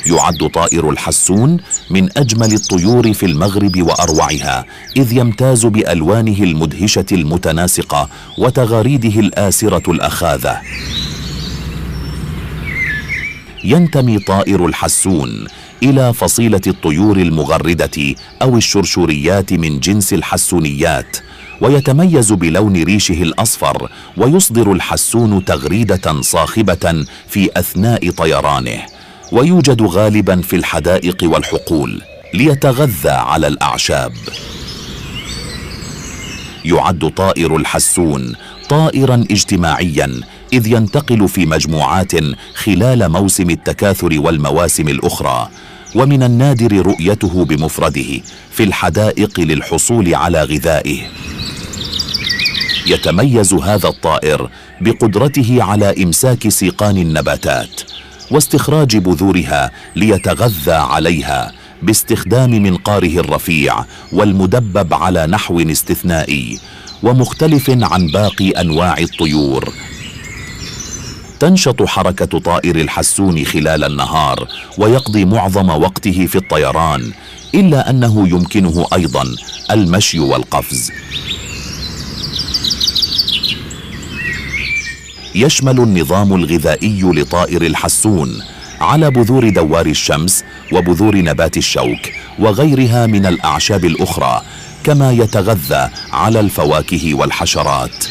يعد طائر الحسون من أجمل الطيور في المغرب وأروعها، إذ يمتاز بألوانه المدهشة المتناسقة وتغاريده الآسرة الأخاذة. ينتمي طائر الحسون إلى فصيلة الطيور المغردة أو الشرشوريات من جنس الحسونيات، ويتميز بلون ريشه الأصفر، ويصدر الحسون تغريدة صاخبة في أثناء طيرانه، ويوجد غالبا في الحدائق والحقول ليتغذى على الأعشاب. يعد طائر الحسون طائرا اجتماعيا، إذ ينتقل في مجموعات خلال موسم التكاثر والمواسم الأخرى، ومن النادر رؤيته بمفرده في الحدائق للحصول على غذائه. يتميز هذا الطائر بقدرته على إمساك سيقان النباتات واستخراج بذورها ليتغذى عليها باستخدام منقاره الرفيع والمدبب على نحو استثنائي ومختلف عن باقي أنواع الطيور. تنشط حركة طائر الحسون خلال النهار، ويقضي معظم وقته في الطيران، إلا أنه يمكنه أيضا المشي والقفز. يشمل النظام الغذائي لطائر الحسون على بذور دوار الشمس وبذور نبات الشوك وغيرها من الأعشاب الأخرى، كما يتغذى على الفواكه والحشرات.